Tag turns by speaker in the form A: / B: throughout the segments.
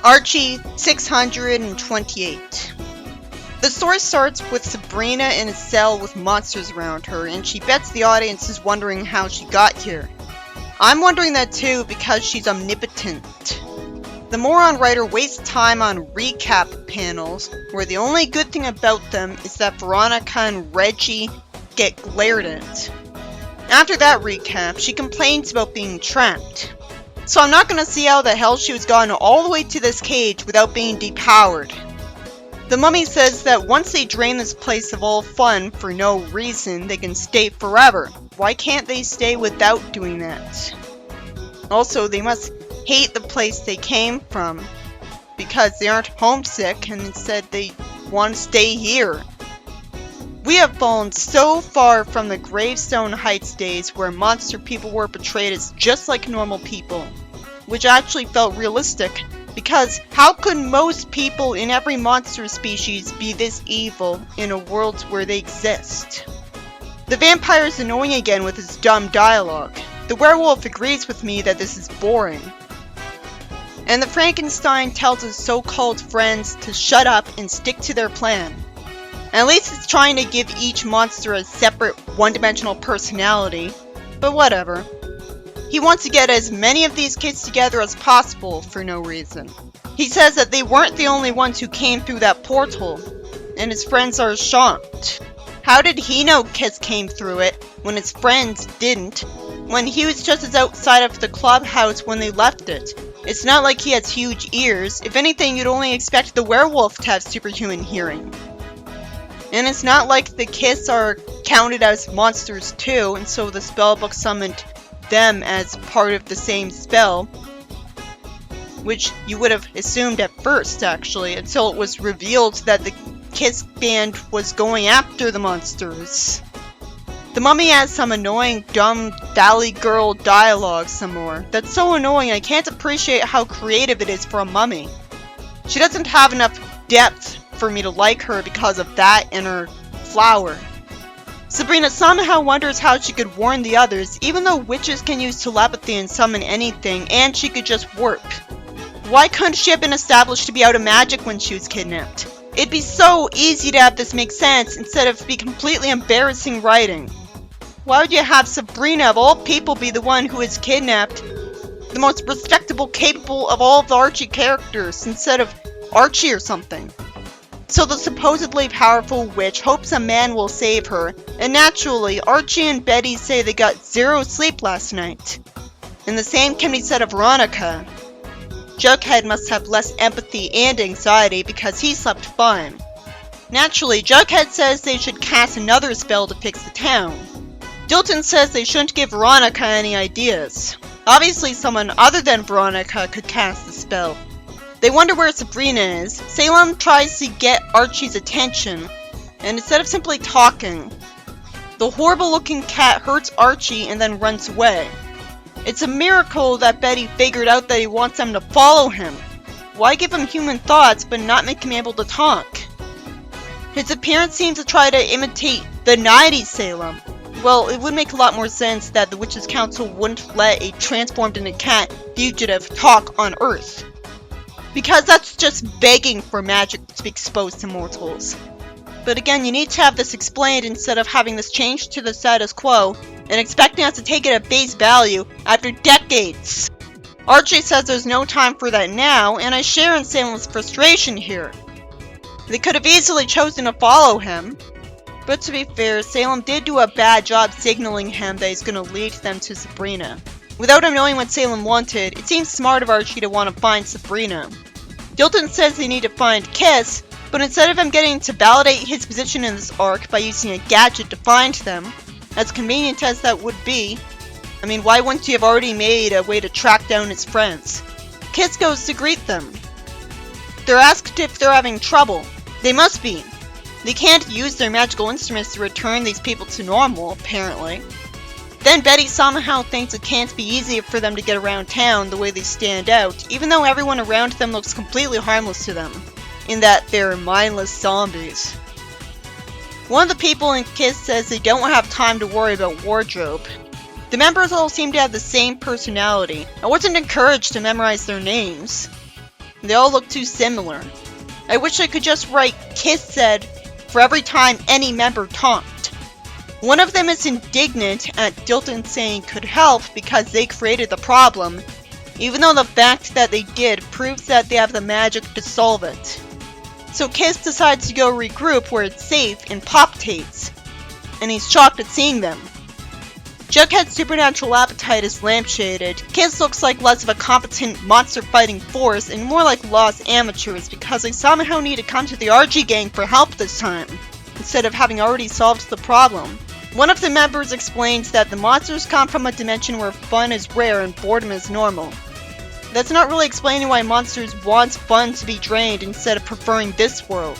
A: Archie 628. The story starts with Sabrina in a cell with monsters around her, and she bets the audience is wondering how she got here. I'm wondering that too because she's omnipotent. The moron writer wastes time on recap panels, where the only good thing about them is that Veronica and Reggie get glared at. After that recap, she complains about being trapped. So I'm not gonna see how the hell she was gotten all the way to this cage without being depowered. The mummy says that once they drain this place of all fun for no reason, they can stay forever. Why can't they stay without doing that? Also, they must hate the place they came from, because they aren't homesick and instead they want to stay here. We have fallen so far from the Gravestone Heights days where monster people were portrayed as just like normal people, which actually felt realistic, because how could most people in every monster species be this evil in a world where they exist? The vampire is annoying again with his dumb dialogue. The werewolf agrees with me that this is boring. And the Frankenstein tells his so-called friends to shut up and stick to their plan. At least it's trying to give each monster a separate one-dimensional personality, but whatever. He wants to get as many of these kids together as possible for no reason. He says that they weren't the only ones who came through that portal, and his friends are shocked. How did he know kids came through it when his friends didn't, when he was just as outside of the clubhouse when they left it? It's not like he has huge ears. If anything, you'd only expect the werewolf to have superhuman hearing. And it's not like the kids are counted as monsters too, and so the spellbook summoned them as part of the same spell, which you would have assumed at first, actually, until it was revealed that the Kiss band was going after the monsters. The mummy has some annoying, dumb Valley Girl dialogue some more. That's so annoying, I can't appreciate how creative it is for a mummy. She doesn't have enough depth for me to like her because of that and her flower. Sabrina somehow wonders how she could warn the others, even though witches can use telepathy and summon anything, and she could just warp. Why couldn't she have been established to be out of magic when she was kidnapped? It'd be so easy to have this make sense instead of be completely embarrassing writing. Why would you have Sabrina of all people be the one who is kidnapped, the most respectable, capable of all the Archie characters, instead of Archie or something? So the supposedly powerful witch hopes a man will save her, and naturally, Archie and Betty say they got zero sleep last night. And the same can be said of Veronica. Jughead must have less empathy and anxiety because he slept fine. Naturally, Jughead says they should cast another spell to fix the town. Dilton says they shouldn't give Veronica any ideas. Obviously someone other than Veronica could cast the spell. They wonder where Sabrina is. Salem tries to get Archie's attention, and instead of simply talking, the horrible-looking cat hurts Archie and then runs away. It's a miracle that Betty figured out that he wants them to follow him. Why give him human thoughts but not make him able to talk? His appearance seems to try to imitate the 90s Salem. Well, it would make a lot more sense that the Witches' Council wouldn't let a transformed into cat fugitive talk on Earth. Because that's just begging for magic to be exposed to mortals. But again, you need to have this explained instead of having this changed to the status quo and expecting us to take it at base value after decades. Archie says there's no time for that now, and I share in Salem's frustration here. They could have easily chosen to follow him. But to be fair, Salem did do a bad job signaling him that he's going to lead them to Sabrina. Without him knowing what Salem wanted, it seems smart of Archie to want to find Sabrina. Dilton says they need to find Kiss, but instead of him getting to validate his position in this arc by using a gadget to find them, as convenient as that would be, I mean, why wouldn't you have already made a way to track down his friends? Kiss goes to greet them. They're asked if they're having trouble. They must be. They can't use their magical instruments to return these people to normal, apparently. Then Betty somehow thinks it can't be easy for them to get around town the way they stand out, even though everyone around them looks completely harmless to them, in that they're mindless zombies. One of the people in Kiss says they don't have time to worry about wardrobe. The members all seem to have the same personality. I wasn't encouraged to memorize their names. They all look too similar. I wish I could just write Kiss said for every time any member talked. One of them is indignant at Dilton saying could help because they created the problem, even though the fact that they did proves that they have the magic to solve it. So Kiss decides to go regroup where it's safe in Pop Tates, and he's shocked at seeing them. Jughead's supernatural appetite is lampshaded. Kiss looks like less of a competent monster-fighting force and more like lost amateurs because they somehow need to come to the Archie gang for help this time, instead of having already solved the problem. One of the members explains that the monsters come from a dimension where fun is rare and boredom is normal. That's not really explaining why monsters want fun to be drained instead of preferring this world.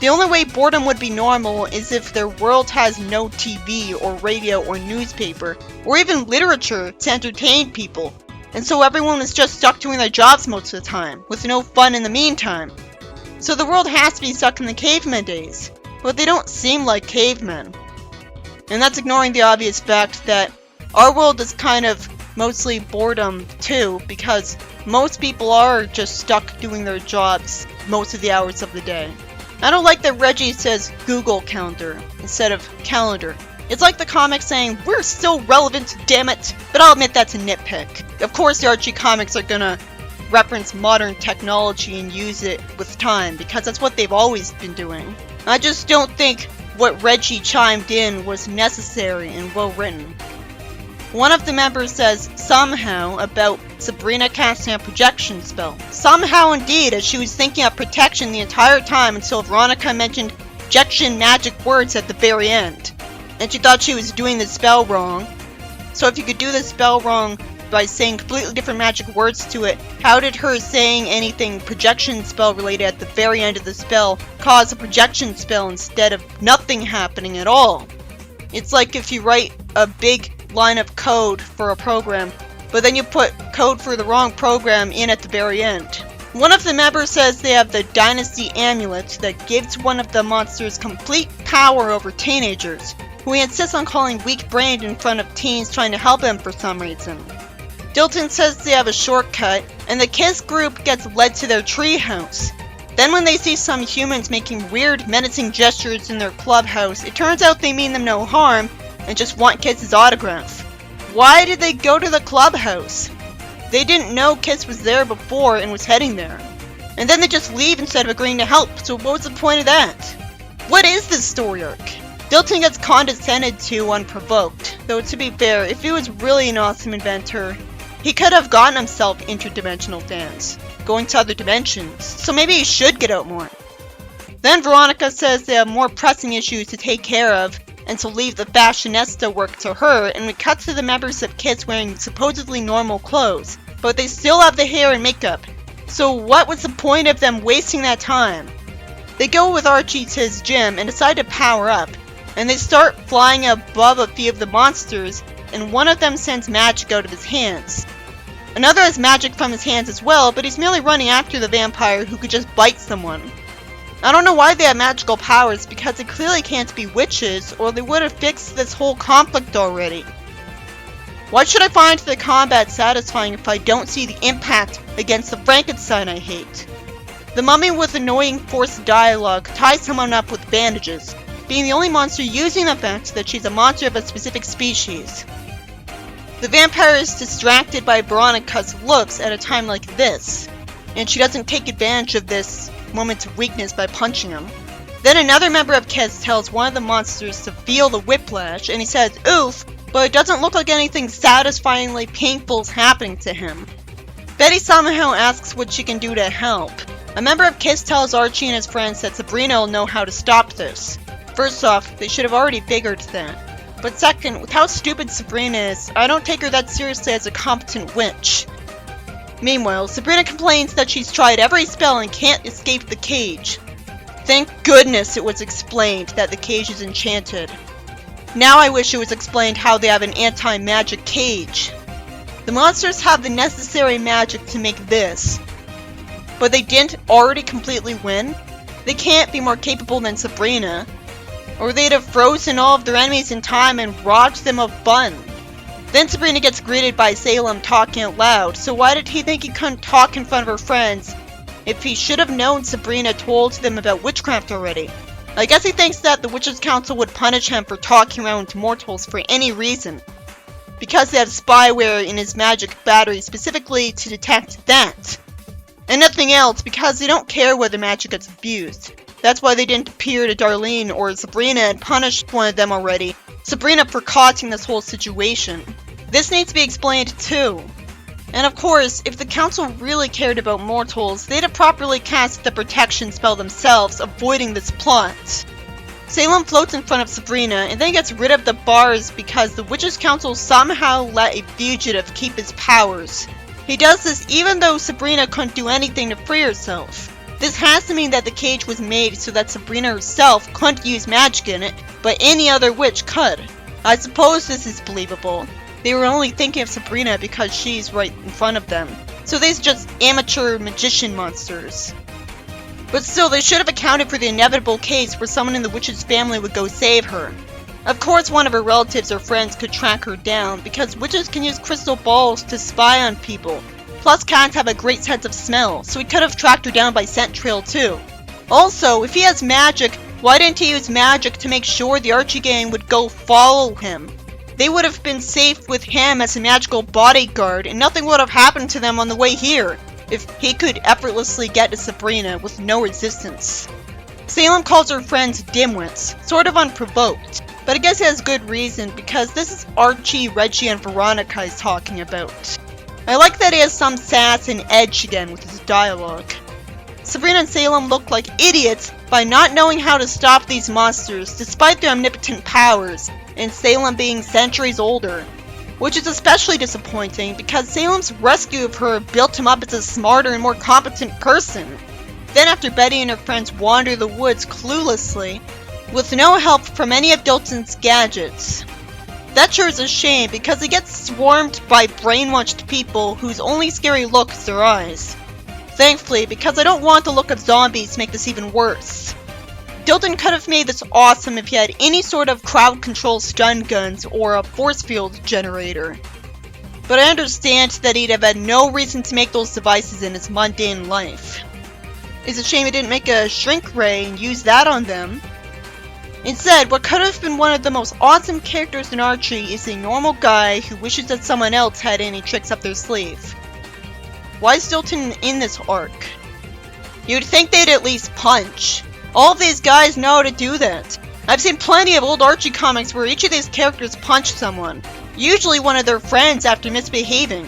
A: The only way boredom would be normal is if their world has no TV or radio or newspaper or even literature to entertain people, and so everyone is just stuck doing their jobs most of the time, with no fun in the meantime. So the world has to be stuck in the caveman days, but they don't seem like cavemen. And that's ignoring the obvious fact that our world is kind of mostly boredom too, because most people are just stuck doing their jobs most of the hours of the day. I don't like that Reggie says Google Calendar instead of calendar. It's like the comic saying, we're still relevant, damn it, but I'll admit that's a nitpick. Of course the Archie comics are gonna reference modern technology and use it with time, because that's what they've always been doing. I just don't think what Reggie chimed in was necessary and well written. One of the members says somehow about Sabrina casting a projection spell. Somehow indeed, as she was thinking of protection the entire time until Veronica mentioned projection magic words at the very end. And she thought she was doing the spell wrong. So if you could do the spell wrong by saying completely different magic words to it, how did her saying anything projection spell related at the very end of the spell cause a projection spell instead of nothing happening at all? It's like if you write a big line of code for a program, but then you put code for the wrong program in at the very end. One of the members says they have the Dynasty Amulet that gives one of the monsters complete power over teenagers, who he insists on calling weak-brained in front of teens trying to help him for some reason. Dilton says they have a shortcut, and the Kiss group gets led to their treehouse. Then when they see some humans making weird, menacing gestures in their clubhouse, it turns out they mean them no harm, and just want Kiss's autograph. Why did they go to the clubhouse? They didn't know Kiss was there before and was heading there. And then they just leave instead of agreeing to help, so what was the point of that? What is this story arc? Dilton gets condescended to unprovoked, though to be fair, if he was really an awesome inventor, he could have gotten himself interdimensional fans, going to other dimensions, so maybe he should get out more. Then Veronica says they have more pressing issues to take care of, and to leave the fashionista work to her, and we cut to the members of Kiss wearing supposedly normal clothes, but they still have the hair and makeup. So what was the point of them wasting that time? They go with Archie to his gym and decide to power up, and they start flying above a few of the monsters, and one of them sends magic out of his hands. Another has magic from his hands as well, but he's merely running after the vampire who could just bite someone. I don't know why they have magical powers, because they clearly can't be witches, or they would have fixed this whole conflict already. Why should I find the combat satisfying if I don't see the impact against the Frankenstein I hate? The mummy with annoying forced dialogue ties someone up with bandages, being the only monster using the fact that she's a monster of a specific species. The vampire is distracted by Veronica's looks at a time like this, and she doesn't take advantage of this moment of weakness by punching him. Then another member of Kiss tells one of the monsters to feel the whiplash, and he says oof, but it doesn't look like anything satisfyingly painful is happening to him. Betty somehow asks what she can do to help. A member of Kiss tells Archie and his friends that Sabrina will know how to stop this. First off, they should have already figured that. But second, with how stupid Sabrina is, I don't take her that seriously as a competent witch. Meanwhile, Sabrina complains that she's tried every spell and can't escape the cage. Thank goodness it was explained that the cage is enchanted. Now I wish it was explained how they have an anti-magic cage. The monsters have the necessary magic to make this, but they didn't already completely win? They can't be more capable than Sabrina, or they'd have frozen all of their enemies in time and robbed them of fun. Then Sabrina gets greeted by Salem talking out loud, so why did he think he couldn't talk in front of her friends if he should have known Sabrina told them about witchcraft already. I guess he thinks that the Witches' Council would punish him for talking around mortals for any reason, because they have spyware in his magic battery specifically to detect that. And nothing else, because they don't care whether magic gets abused. That's why they didn't appear to Darlene or Sabrina and punished one of them already. Sabrina for causing this whole situation. This needs to be explained too. And of course, if the council really cared about mortals, they'd have properly cast the protection spell themselves, avoiding this plot. Salem floats in front of Sabrina and then gets rid of the bars because the Witches' Council somehow let a fugitive keep his powers. He does this even though Sabrina couldn't do anything to free herself. This has to mean that the cage was made so that Sabrina herself couldn't use magic in it, but any other witch could. I suppose this is believable. They were only thinking of Sabrina because she's right in front of them. So these are just amateur magician monsters. But still, they should have accounted for the inevitable case where someone in the witch's family would go save her. Of course one of her relatives or friends could track her down, because witches can use crystal balls to spy on people. Plus cats have a great sense of smell, so he could have tracked her down by scent trail too. Also, if he has magic, why didn't he use magic to make sure the Archie gang would go follow him? They would have been safe with him as a magical bodyguard, and nothing would have happened to them on the way here, if he could effortlessly get to Sabrina with no resistance. Salem calls her friends dimwits, sort of unprovoked, but I guess he has good reason because this is Archie, Reggie, and Veronica he's talking about. I like that he has some sass and edge again with his dialogue. Sabrina and Salem look like idiots by not knowing how to stop these monsters despite their omnipotent powers, and Salem being centuries older. Which is especially disappointing because Salem's rescue of her built him up as a smarter and more competent person. Then after Betty and her friends wander the woods cluelessly, with no help from any of Dalton's gadgets. That sure is a shame because he gets swarmed by brainwashed people whose only scary look is their eyes. Thankfully, because I don't want the look of zombies to make this even worse. Dalton could have made this awesome if he had any sort of crowd control stun guns or a force field generator. But I understand that he'd have had no reason to make those devices in his mundane life. It's a shame he didn't make a shrink ray and use that on them. Instead, what could have been one of the most awesome characters in Archie is a normal guy who wishes that someone else had any tricks up their sleeve. Why is Dalton in this arc? You'd think they'd at least punch. All of these guys know how to do that. I've seen plenty of old Archie comics where each of these characters punched someone, usually one of their friends after misbehaving.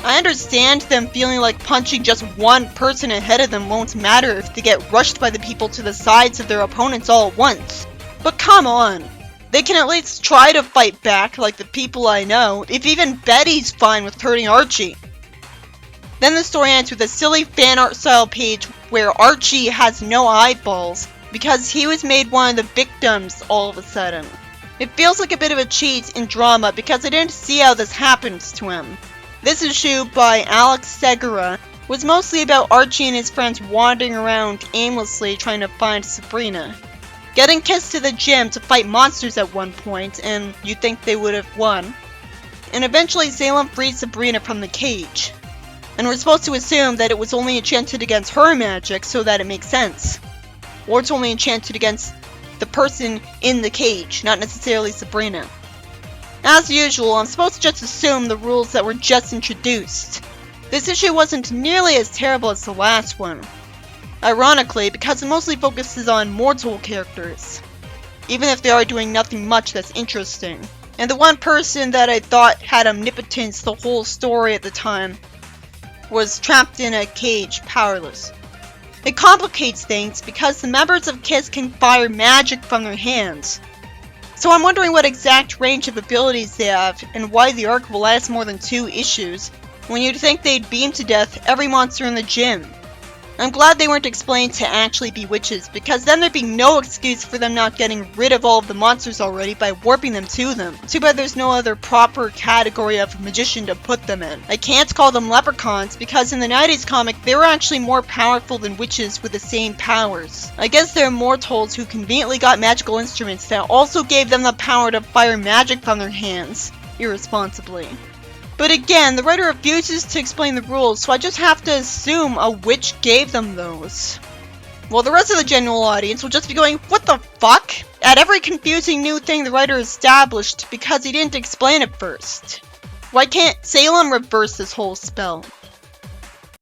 A: I understand them feeling like punching just one person ahead of them won't matter if they get rushed by the people to the sides of their opponents all at once. But come on, they can at least try to fight back like the people I know, if even Betty's fine with hurting Archie. Then the story ends with a silly fan art style page where Archie has no eyeballs because he was made one of the victims all of a sudden. It feels like a bit of a cheat in drama because I didn't see how this happens to him. This issue by Alex Segura was mostly about Archie and his friends wandering around aimlessly trying to find Sabrina. Getting kissed to the gym to fight monsters at one point, and you'd think they would have won. And eventually Salem frees Sabrina from the cage. And we're supposed to assume that it was only enchanted against her magic so that it makes sense. Or it's only enchanted against the person in the cage, not necessarily Sabrina. As usual, I'm supposed to just assume the rules that were just introduced. This issue wasn't nearly as terrible as the last one. Ironically, because it mostly focuses on mortal characters. Even if they are doing nothing much that's interesting. And the one person that I thought had omnipotence the whole story at the time was trapped in a cage, powerless. It complicates things because the members of KISS can fire magic from their hands. So I'm wondering what exact range of abilities they have and why the arc will last more than 2 issues when you'd think they'd beam to death every monster in the gym. I'm glad they weren't explained to actually be witches, because then there'd be no excuse for them not getting rid of all of the monsters already by warping them to them. Too bad there's no other proper category of magician to put them in. I can't call them leprechauns, because in the 90s comic, they were actually more powerful than witches with the same powers. I guess they're mortals who conveniently got magical instruments that also gave them the power to fire magic from their hands, irresponsibly. But again, the writer refuses to explain the rules, so I just have to assume a witch gave them those. Well, the rest of the general audience will just be going, what the fuck? At every confusing new thing the writer established because he didn't explain it first. Why can't Salem reverse this whole spell?